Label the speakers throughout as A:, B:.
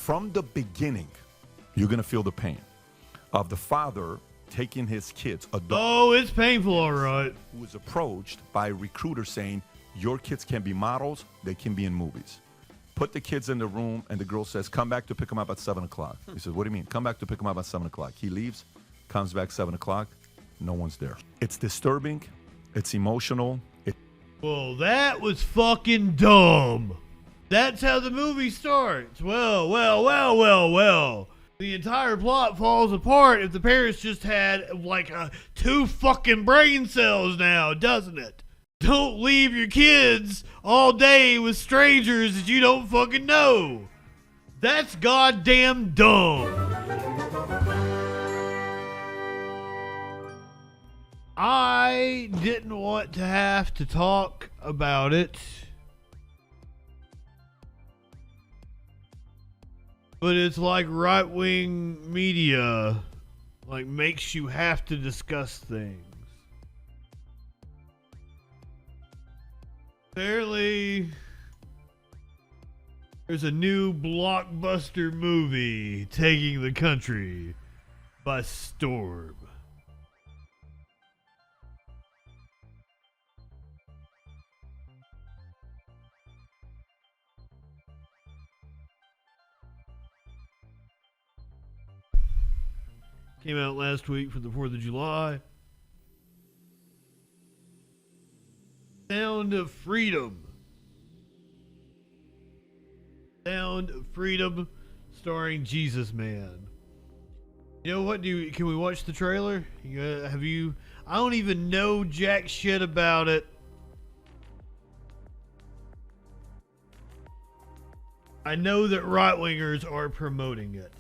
A: from the beginning, you're going to feel the pain of the father taking his kids,
B: Oh, it's painful, all right.
A: who was approached by a recruiter saying, your kids can be models, they can be in movies. Put the kids in the room, and the girl says, come back to pick them up at 7 o'clock. He says, what do you mean? Come back to pick them up at 7 o'clock. He leaves, comes back 7 o'clock, no one's there. It's disturbing, it's emotional.
B: Well, that was fucking dumb. That's how the movie starts. Well. The entire plot falls apart if the parents just had like 2 fucking brain cells now, doesn't it? Don't leave your kids all day with strangers that you don't fucking know. That's goddamn dumb. I didn't want to have to talk about it, but it's like right-wing media, like, makes you have to discuss things. Apparently, there's a new blockbuster movie taking the country by storm. Came out last week for the 4th of July. Sound of Freedom. Sound of Freedom, starring Jesus Man. You know what? Can we watch the trailer? Have you? I don't even know jack shit about it. I know that right wingers are promoting it.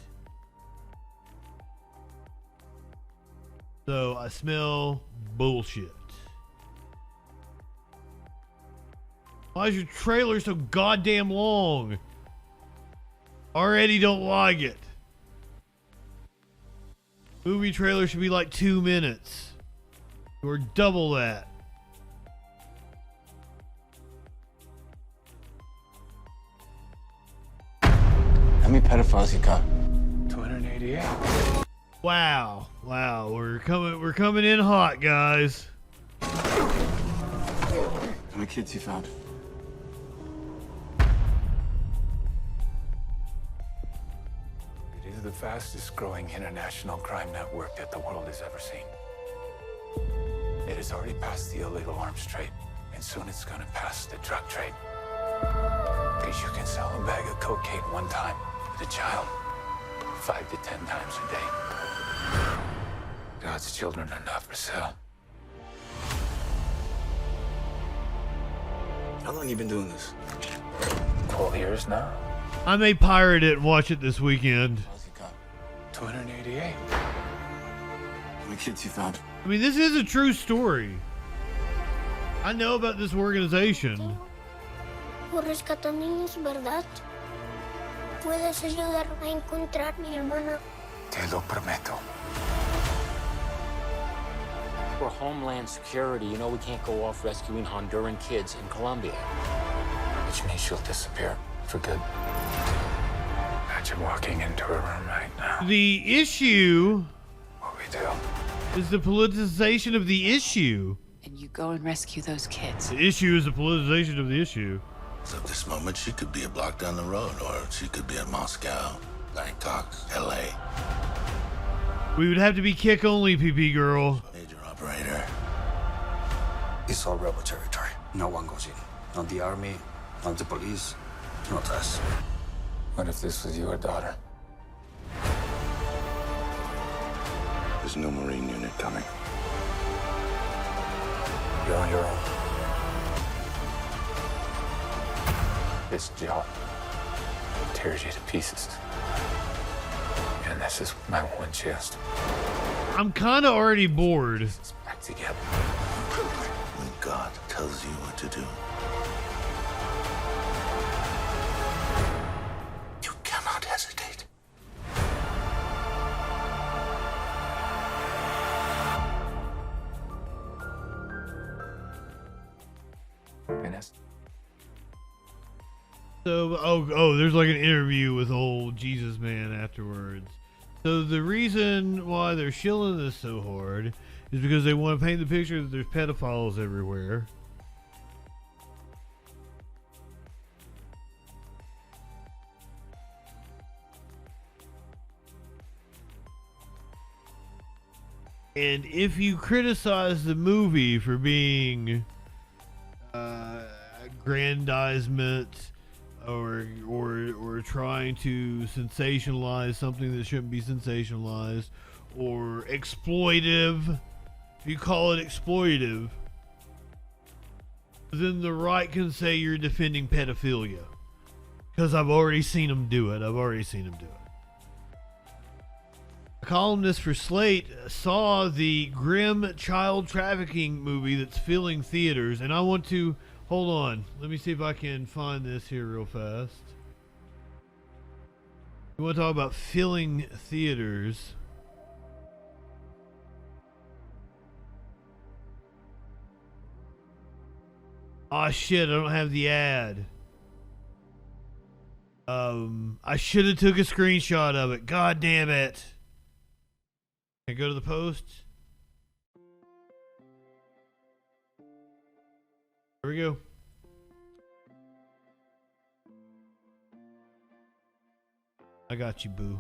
B: So I smell bullshit. Why is your trailer so goddamn long? Already don't like it. Movie trailer should be like 2 minutes. Or double that.
C: How many pedophiles you got?
D: 288.
B: Wow. We're coming in hot, guys.
C: How many kids you found?
D: It is the fastest growing international crime network that the world has ever seen. It has already passed the illegal arms trade, and soon it's gonna pass the drug trade. Because you can sell a bag of cocaine one time to a child 5 to 10 times a day. God's children are not for sale.
C: How long you been doing this?
D: 12 years now.
B: I may pirate it and watch it this weekend.
C: How's you got?
D: 288.
C: How many kids you found?
B: I mean, this is a true story. I know about this organization.
E: Por rescatar niños, ¿verdad? Puedes ayudarme a encontrar mi hermana.
D: Te lo prometo.
F: For Homeland Security, you know we can't go off rescuing Honduran kids in Colombia.
D: Which means she'll disappear for good. Imagine walking into her room right now.
B: The issue
D: What we do.
B: is the politicization of the issue.
G: And you go and rescue those kids.
B: The issue is the politicization of the issue.
H: So at this moment, she could be a block down the road, or she could be in Moscow, Bangkok, LA.
B: We would have to be kick only, PP girl.
H: Major operator.
C: It's all rebel territory. No one goes in. Not the army, not the police, not us.
D: What if this was your daughter?
H: There's no Marine unit coming.
D: You're on your own. This job tears you to pieces. And this is my one chance.
B: I'm kind of already bored.
D: It's back together.
H: When God tells you what to do, you cannot hesitate.
D: Ines?
B: So, there's like an interview with old Jesus man afterwards. So the reason why they're shilling this so hard is because they want to paint the picture that there's pedophiles everywhere. And if you criticize the movie for being aggrandizement or trying to sensationalize something that shouldn't be sensationalized, or exploitive, if you call it exploitive, then the right can say you're defending pedophilia. Because I've already seen them do it. A columnist for Slate saw the grim child trafficking movie that's filling theaters, and I want to hold on. Let me see if I can find this here real fast. We want to talk about filling theaters. Oh shit, I don't have the ad. I should have took a screenshot of it. God damn it. Can I go to the post? Here we go. I got you, boo.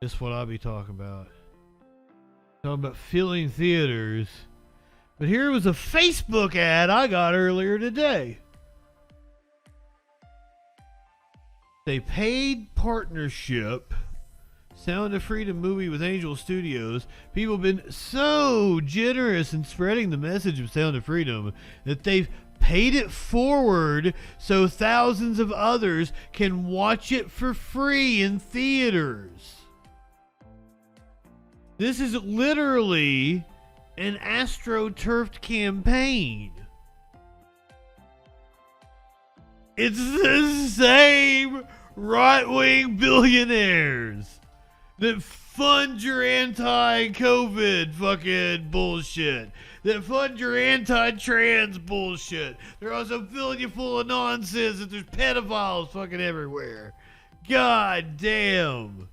B: This is what I'll be talking about. Talking about filling theaters. But here was a Facebook ad I got earlier today. A paid partnership. Sound of Freedom movie with Angel Studios. People have been so generous in spreading the message of Sound of Freedom that they've paid it forward so thousands of others can watch it for free in theaters. This is literally an astroturfed campaign. It's the same right-wing billionaires that fund your anti-COVID fucking bullshit, that fund your anti-trans bullshit. They're also filling you full of nonsense that there's pedophiles fucking everywhere. God damn.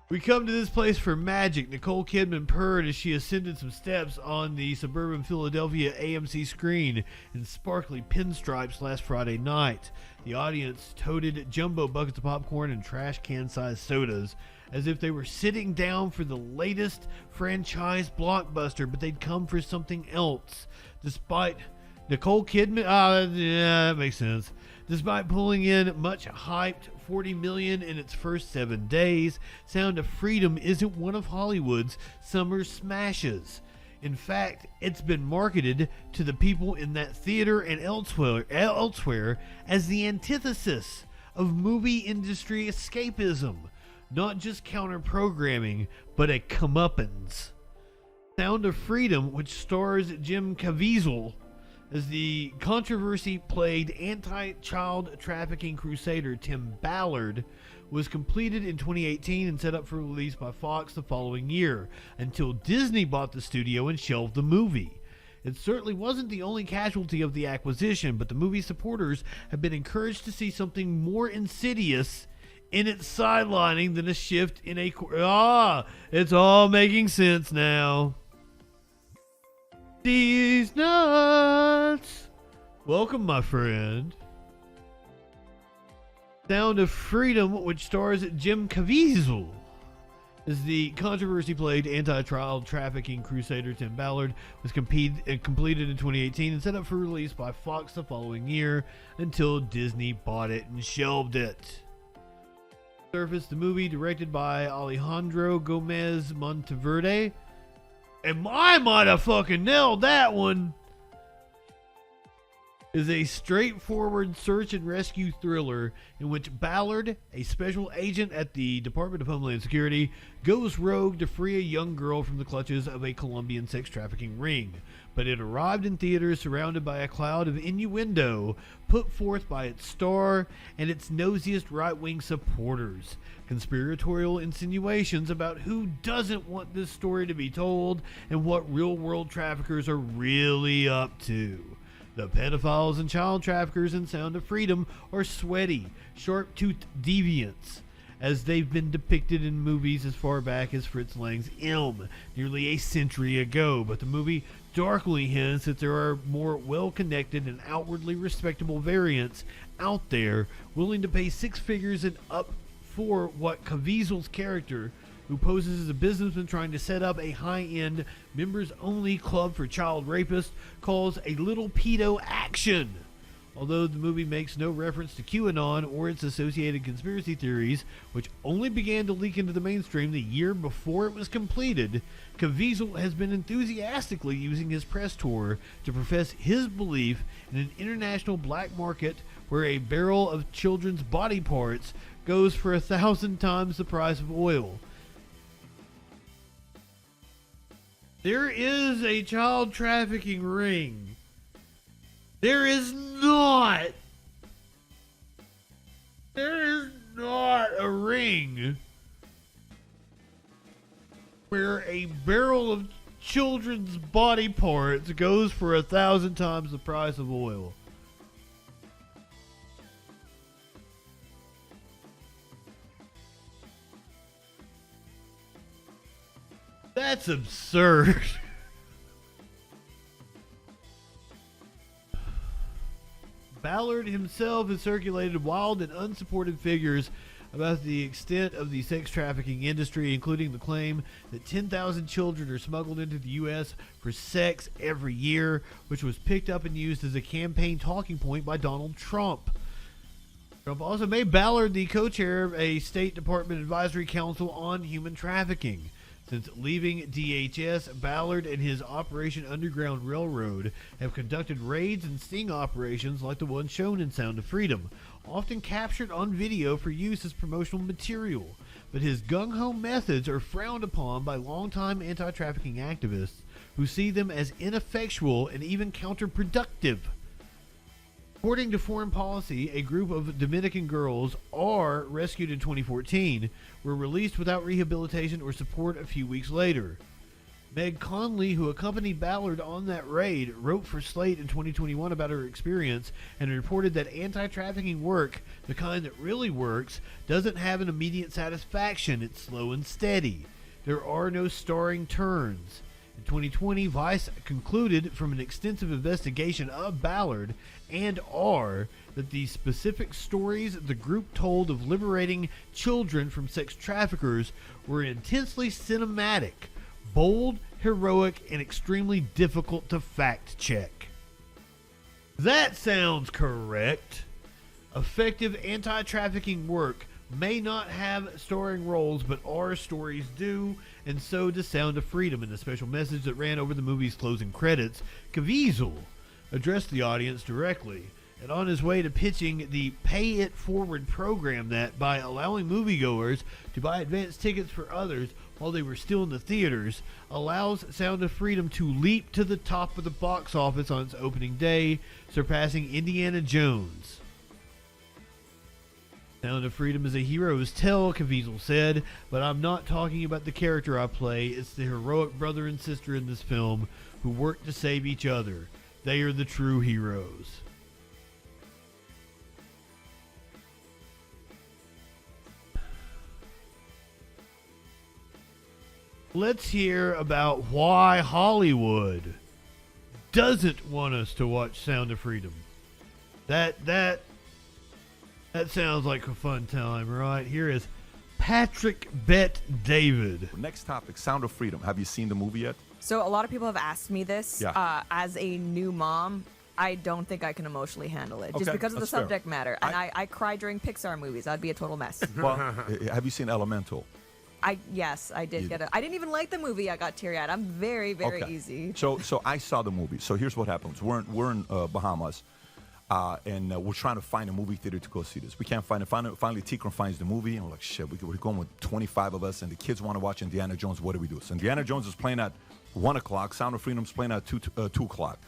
B: We come to this place for magic. Nicole Kidman purred as she ascended some steps on the suburban Philadelphia AMC screen in sparkly pinstripes last Friday night. The audience toted jumbo buckets of popcorn and trash can-sized sodas as if they were sitting down for the latest franchise blockbuster, but they'd come for something else. Despite Nicole Kidman, yeah, that makes sense. Despite pulling in much hyped $40 million in its first 7 days, Sound of Freedom isn't one of Hollywood's summer smashes. In fact, it's been marketed to the people in that theater and elsewhere as the antithesis of movie industry escapism, not just counter-programming, but a comeuppance. Sound of Freedom, which stars Jim Caviezel as the controversy-plagued anti-child trafficking crusader Tim Ballard, was completed in 2018 and set up for release by Fox the following year, until Disney bought the studio and shelved the movie. It certainly wasn't the only casualty of the acquisition, but the movie's supporters have been encouraged to see something more insidious in its sidelining than a shift in a... it's all making sense now. These nuts. Welcome, my friend. Sound of Freedom, which stars Jim Caviezel as the controversy-plagued anti-child trafficking crusader Tim Ballard, was completed in 2018 and set up for release by Fox the following year until Disney bought it and shelved it. Surface, the movie, directed by Alejandro Gomez Monteverde, and I might have fucking nailed that one, is a straightforward search and rescue thriller in which Ballard, a special agent at the Department of Homeland Security, goes rogue to free a young girl from the clutches of a Colombian sex trafficking ring. But it arrived in theaters surrounded by a cloud of innuendo put forth by its star and its nosiest right-wing supporters. Conspiratorial insinuations about who doesn't want this story to be told and what real-world traffickers are really up to. The pedophiles and child traffickers in Sound of Freedom are sweaty, sharp-toothed deviants, as they've been depicted in movies as far back as Fritz Lang's M, nearly a century ago. But the movie darkly hints that there are more well-connected and outwardly respectable variants out there willing to pay six figures and up for what Caviezel's character, who poses as a businessman trying to set up a high-end members-only club for child rapists, calls a little pedo action. Although the movie makes no reference to QAnon or its associated conspiracy theories, which only began to leak into the mainstream the year before it was completed, Caviezel has been enthusiastically using his press tour to profess his belief in an international black market where a barrel of children's body parts goes for 1,000 times the price of oil. There is a child trafficking ring. There is not a ring where a barrel of children's body parts goes for 1,000 times the price of oil. That's absurd. Ballard himself has circulated wild and unsupported figures about the extent of the sex trafficking industry, including the claim that 10,000 children are smuggled into the U.S. for sex every year, which was picked up and used as a campaign talking point by Donald Trump. Trump also made Ballard the co-chair of a State Department Advisory Council on Human Trafficking. Since leaving DHS, Ballard and his Operation Underground Railroad have conducted raids and sting operations like the one shown in Sound of Freedom, often captured on video for use as promotional material. But his gung-ho methods are frowned upon by longtime anti-trafficking activists who see them as ineffectual and even counterproductive. According to Foreign Policy, a group of Dominican girls are rescued in 2014, were released without rehabilitation or support a few weeks later. Meg Conley, who accompanied Ballard on that raid, wrote for Slate in 2021 about her experience and reported that anti-trafficking work, the kind that really works, doesn't have an immediate satisfaction. It's slow and steady. There are no starring turns. In 2020, Vice concluded from an extensive investigation of Ballard and R that the specific stories the group told of liberating children from sex traffickers were intensely cinematic, bold, heroic, and extremely difficult to fact-check. That sounds correct. Effective anti-trafficking work may not have starring roles, but our stories do, and so does Sound of Freedom. In the special message that ran over the movie's closing credits, Caviezel addressed the audience directly, and on his way to pitching the Pay It Forward program that, by allowing moviegoers to buy advance tickets for others while they were still in the theaters, allows Sound of Freedom to leap to the top of the box office on its opening day, surpassing Indiana Jones. Sound of Freedom is a hero's tale, Caviezel said, but I'm not talking about the character I play. It's the heroic brother and sister in this film who work to save each other. They are the true heroes. Let's hear about why Hollywood doesn't want us to watch Sound of Freedom. That sounds like a fun time, right? Here is Patrick Bet David.
A: Next topic, Sound of Freedom. Have you seen the movie yet?
I: So a lot of people have asked me this.
A: Yeah.
I: As a new mom, I don't think I can emotionally handle it, just
A: Okay,
I: because of the
A: that's fair.
I: subject matter. And I cry during Pixar movies. I'd be a total mess.
A: Well, have you seen Elemental?
I: Yes, I did get it. I didn't even like the movie. I got teary-eyed. I'm very, very
A: Okay.
I: easy.
A: So I saw the movie. So here's what happens. We're in Bahamas, and we're trying to find a movie theater to go see this. We can't find it. Finally, Ticron finds the movie, and we're like, shit, we're going with 25 of us, and the kids want to watch Indiana Jones. What do we do? So Indiana Jones is playing at 1 o'clock. Sound of Freedom's playing at 2 o'clock.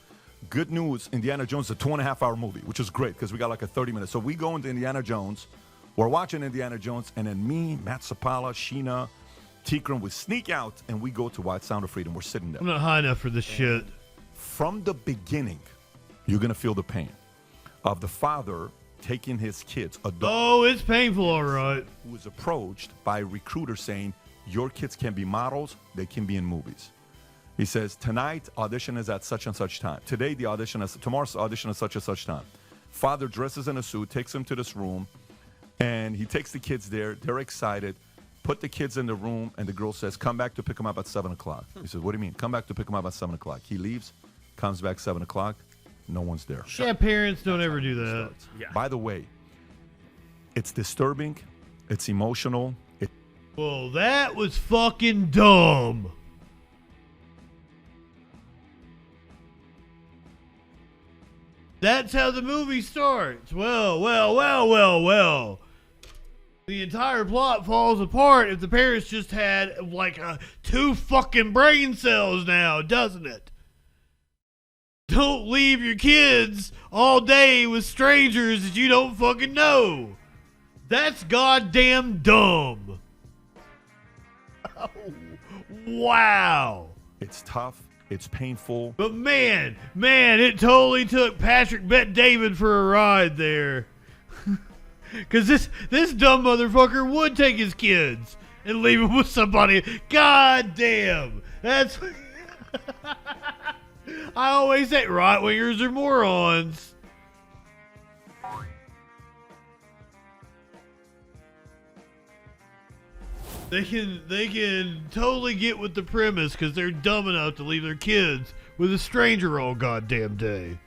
A: Good news, Indiana Jones is a 2.5-hour movie, which is great because we got like a 30 minutes. So we go into Indiana Jones. We're watching Indiana Jones, and then me, Matt Sapala, Sheena, Ticron, we sneak out, and we go to watch Sound of Freedom. We're sitting there.
B: I'm not high enough for this shit.
A: From the beginning, You're going to feel the pain of the father taking his kids, adult,
B: Oh, it's painful, all right.
A: who is approached by recruiters saying, your kids can be models, they can be in movies. He says, tonight, audition is at such and such time. Today, tomorrow's audition is such and such time. Father dresses in a suit, takes him to this room, and he takes the kids there. They're excited. Put the kids in the room, and the girl says, come back to pick them up at 7 o'clock. He says, what do you mean? Come back to pick them up at 7 o'clock. He leaves, comes back 7 o'clock. No one's there.
B: Yeah, parents don't ever do that.
A: Yeah. By the way, it's disturbing. It's emotional.
B: Well, that was fucking dumb. That's how the movie starts. Well. The entire plot falls apart if the parents just had like two fucking brain cells now, doesn't it? Don't leave your kids all day with strangers that you don't fucking know. That's goddamn dumb. Oh, wow.
A: It's tough. It's painful.
B: But man, it totally took Patrick Bet David for a ride there. Because this dumb motherfucker would take his kids and leave them with somebody. God damn. That's... I always say right-wingers are morons. They can totally get with the premise because they're dumb enough to leave their kids with a stranger all goddamn day.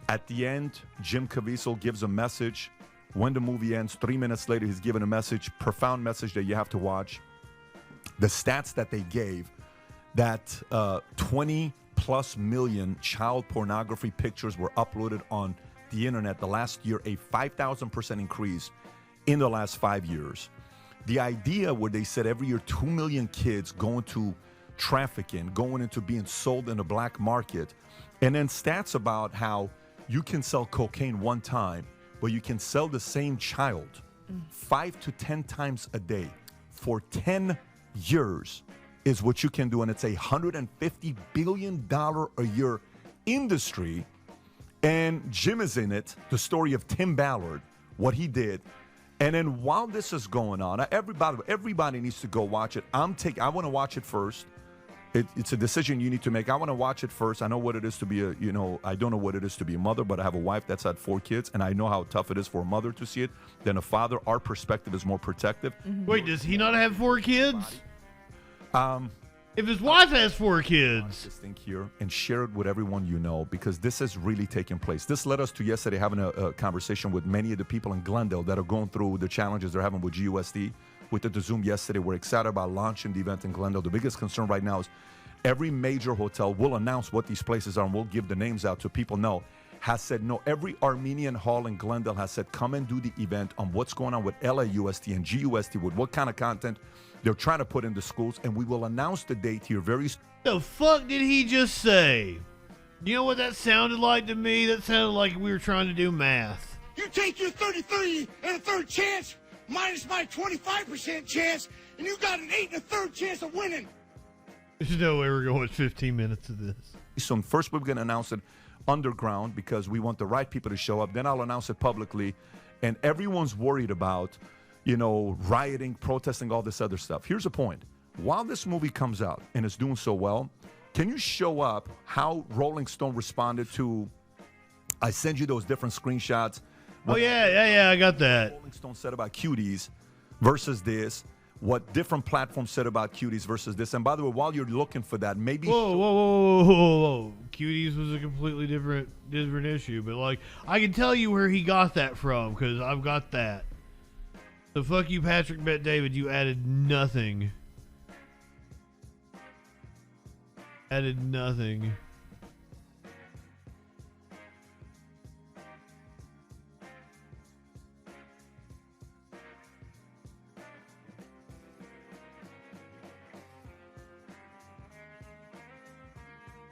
A: At the end, Jim Caviezel gives a message. When the movie ends, 3 minutes later, he's given a message, profound message that you have to watch. The stats that they gave, that 20 plus million child pornography pictures were uploaded on the internet the last year, a 5,000% increase in the last 5 years. The idea where they said every year 2 million kids going to trafficking, going into being sold in the black market, and then stats about how you can sell cocaine one time, but you can sell the same child 5 to 10 times a day for 10 years is what you can do. And it's a $150 billion a year industry. And Jim is in it, the story of Tim Ballard, what he did. And then while this is going on, everybody needs to go watch it. I want to watch it first. It's a decision you need to make. I want to watch it first. I know what it is to be I don't know what it is to be a mother, but I have a wife that's had 4 kids, and I know how tough it is for a mother to see it than a father. Our perspective is more protective.
B: Mm-hmm. Wait, does he not have 4 kids? If his wife has 4 kids.
A: This thing here and share it with everyone you know, because this is really taking place. This led us to yesterday having a conversation with many of the people in Glendale that are going through the challenges they're having with GUSD. We did the Zoom yesterday. We're excited about launching the event in Glendale. The biggest concern right now is every major hotel will announce what these places are, and we'll give the names out so people know, has said no. Every Armenian hall in Glendale has said come and do the event on what's going on with LAUSD and GUSD, with what kind of content they're trying to put in the schools, and we will announce the date here very soon.
B: The fuck did he just say? You know what that sounded like to me? That sounded like we were trying to do math.
J: You take your 33 and a third chance minus my 25% chance, and you got an 8 and a third chance of winning.
B: There's no way we're going with 15 minutes of this.
A: So first we're going to announce it underground because we want the right people to show up. Then I'll announce it publicly, and everyone's worried about, rioting, protesting, all this other stuff. Here's the point. While this movie comes out and is doing so well, can you show up how Rolling Stone responded to, I send you those different screenshots.
B: Oh, yeah, I got that.
A: Rolling Stone said about cuties versus this, what different platforms said about cuties versus this. And by the way, while you're looking for that, maybe...
B: Whoa. Cuties was a completely different issue. But, I can tell you where he got that from, because I've got that. So fuck you, Patrick Bet David. You added nothing. Added nothing.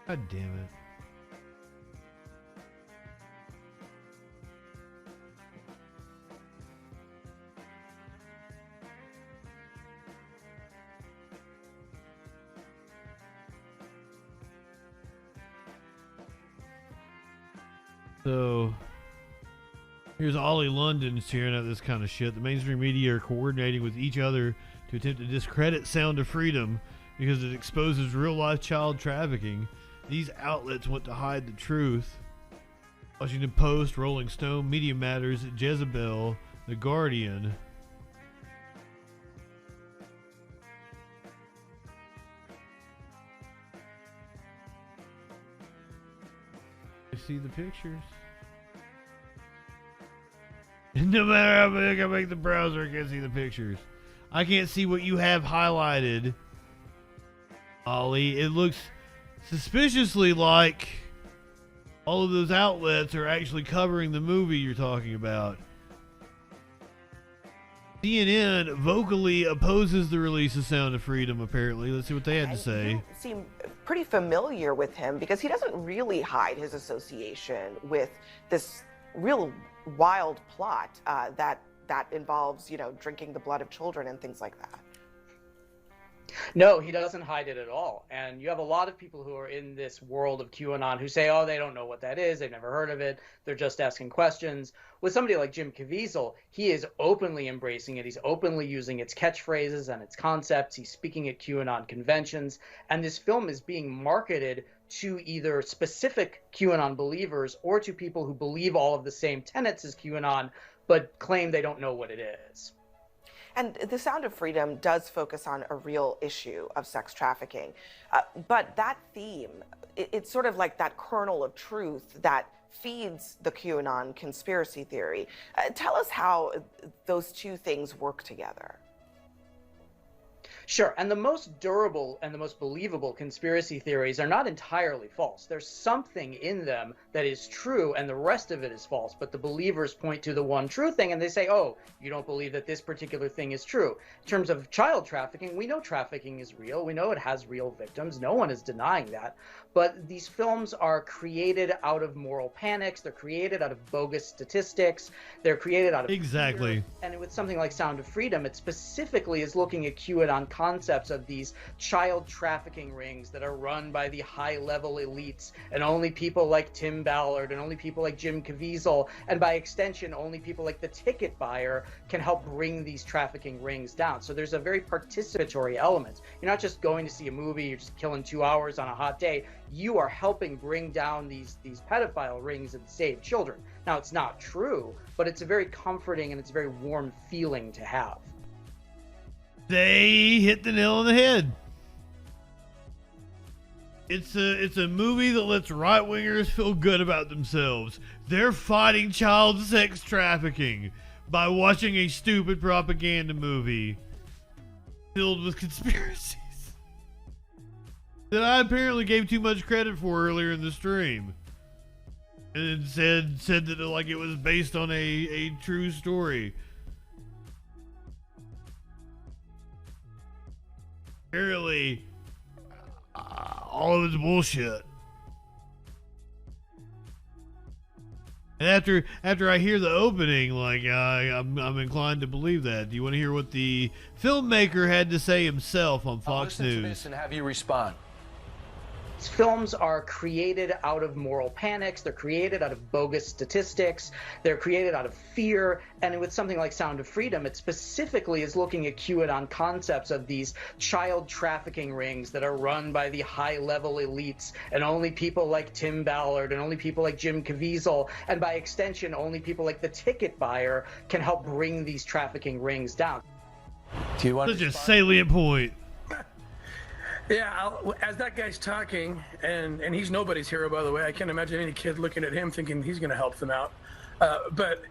B: God damn it. So here's Ollie London cheering out this kind of shit. The mainstream media are coordinating with each other to attempt to discredit Sound of Freedom because it exposes real-life child trafficking. These outlets want to hide the truth. Washington Post, Rolling Stone, Media Matters, Jezebel, The Guardian. You see the pictures. No matter how big I make the browser, I can't see the pictures. I can't see what you have highlighted, Ollie. It looks suspiciously like all of those outlets are actually covering the movie you're talking about. CNN vocally opposes the release of Sound of Freedom, apparently. Let's see what they had to say.
K: You seem pretty familiar with him because he doesn't really hide his association with this real wild plot that involves, drinking the blood of children and things like that.
L: No, he doesn't hide it at all. And you have a lot of people who are in this world of QAnon who say, oh, they don't know what that is. They've never heard of it. They're just asking questions. With somebody like Jim Caviezel, he is openly embracing it. He's openly using its catchphrases and its concepts. He's speaking at QAnon conventions. And this film is being marketed to either specific QAnon believers or to people who believe all of the same tenets as QAnon, but claim they don't know what it is.
K: And The Sound of Freedom does focus on a real issue of sex trafficking. But that theme, it's sort of like that kernel of truth that feeds the QAnon conspiracy theory. Tell us how those two things work together.
L: Sure, and the most durable and the most believable conspiracy theories are not entirely false. There's something in them that is true and the rest of it is false, but the believers point to the one true thing and they say, oh, you don't believe that this particular thing is true. In terms of child trafficking, we know trafficking is real. We know it has real victims. No one is denying that. But these films are created out of moral panics. They're created out of bogus statistics. They're created out of
B: exactly
L: fear. And with something like Sound of Freedom, it specifically is looking at QAnon concepts of these child trafficking rings that are run by the high-level elites and only people like Tim Ballard and only people like Jim Caviezel and by extension only people like the ticket buyer can help bring these trafficking rings down. So there's a very participatory element. You're not just going to see a movie, you're just killing 2 hours on a hot day. You are helping bring down these pedophile rings and save children. Now, it's not true, but it's a very comforting and it's a very warm feeling to have.
B: They hit the nail on the head. It's a movie that lets right-wingers feel good about themselves. They're fighting child sex trafficking by watching a stupid propaganda movie filled with conspiracies that I apparently gave too much credit for earlier in the stream. And said that like it was based on a true story. Apparently, all of it's bullshit. And after I hear the opening, like I'm inclined to believe that. Do you want to hear what the filmmaker had to say himself on Fox News?
M: Listen to this and have you respond.
L: Films are created out of moral panics. They're created out of bogus statistics. They're created out of fear. And with something like Sound of Freedom, it specifically is looking at QAnon concepts of these child trafficking rings that are run by the high-level elites and only people like Tim Ballard and only people like Jim Caviezel and by extension only people like the ticket buyer can help bring these trafficking rings down.
M: Do you want
B: such a salient point?
N: Yeah, as that guy's talking, and he's nobody's hero, by the way. I can't imagine any kid looking at him thinking he's going to help them out. But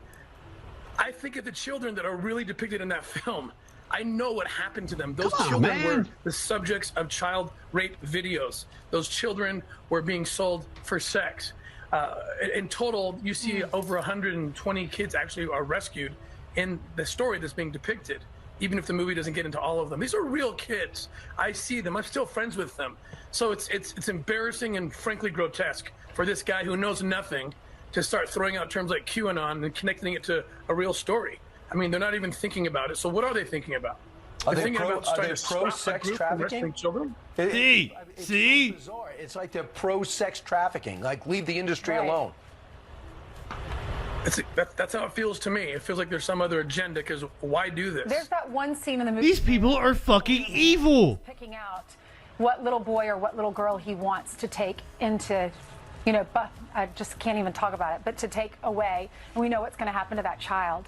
N: I think of the children that are really depicted in that film. I know what happened to them. Those children were the subjects of child rape videos. Those children were being sold for sex. In total, you see over 120 kids actually are rescued in the story that's being depicted. Even if the movie doesn't get into all of them. These are real kids. I see them. I'm still friends with them. So it's embarrassing and frankly grotesque for this guy who knows nothing to start throwing out terms like QAnon and connecting it to a real story. I mean, they're not even thinking about it. So what are they thinking about?
M: Are
N: they're
M: they
N: thinking about trying to
M: pro-sex trafficking?
N: Children?
M: See? It's like they're pro-sex trafficking. Like, leave the industry alone.
N: That's how it feels to me. It feels like there's some other agenda, because why do this?
O: There's that one scene in the movie.
B: These people are fucking evil.
O: Picking out what little boy or what little girl he wants to take into, but I just can't even talk about it, but to take away, and we know what's going to happen to that child.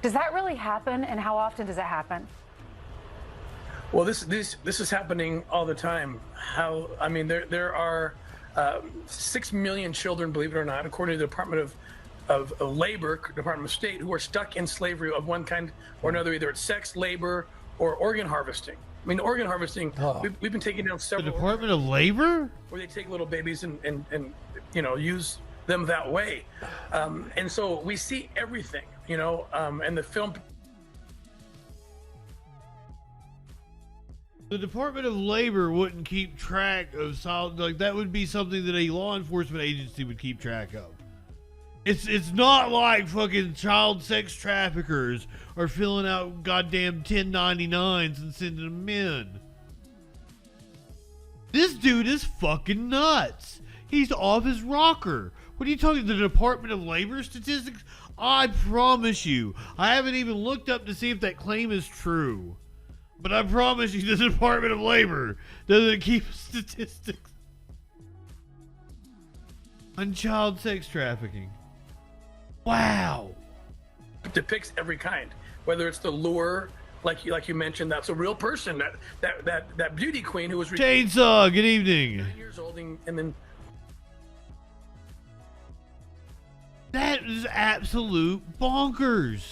O: Does that really happen, and how often does it happen?
N: Well, this is happening all the time. There are 6 million children, believe it or not, according to the Department of Labor, Department of State, who are stuck in slavery of one kind or another. Either it's sex, labor, or organ harvesting. I mean, organ harvesting, we've been taking down several.
B: The Department of Labor?
N: Where they take little babies and use them that way. And so we see everything, and the film.
B: The Department of Labor wouldn't keep track of that would be something that a law enforcement agency would keep track of. It's not like fucking child sex traffickers are filling out goddamn 1099s and sending them in. This dude is fucking nuts. He's off his rocker. What are you talking? The Department of Labor statistics? I promise you, I haven't even looked up to see if that claim is true. But I promise you, the Department of Labor doesn't keep statistics on child sex trafficking. Wow.
N: It depicts every kind, whether it's the lure, like you mentioned, that's a real person, that beauty queen who was
B: Chainsaw. Good evening.
N: 9 years old, and then
B: that is absolute bonkers.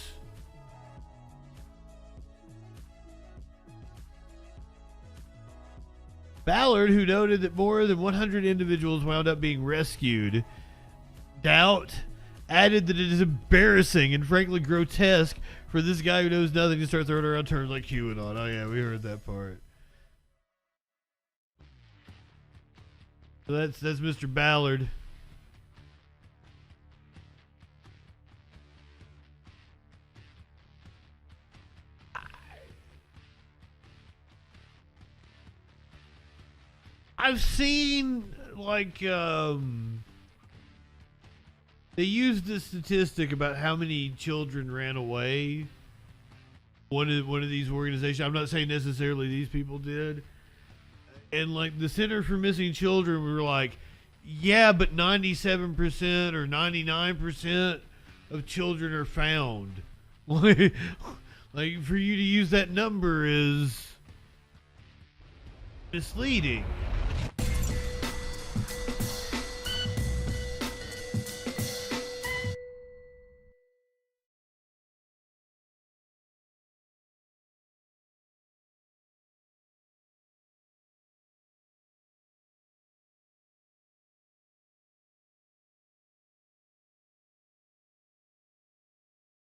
B: Ballard, who noted that more than 100 individuals wound up being rescued, added that it is embarrassing and frankly grotesque for this guy who knows nothing to start throwing around terms like QAnon. Oh yeah, we heard that part. So that's Mr. Ballard. I've seen they used this statistic about how many children ran away. One of these organizations. I'm not saying necessarily these people did. And the Center for Missing Children were like, yeah, but 97% or 99% of children are found. Like for you to use that number is misleading.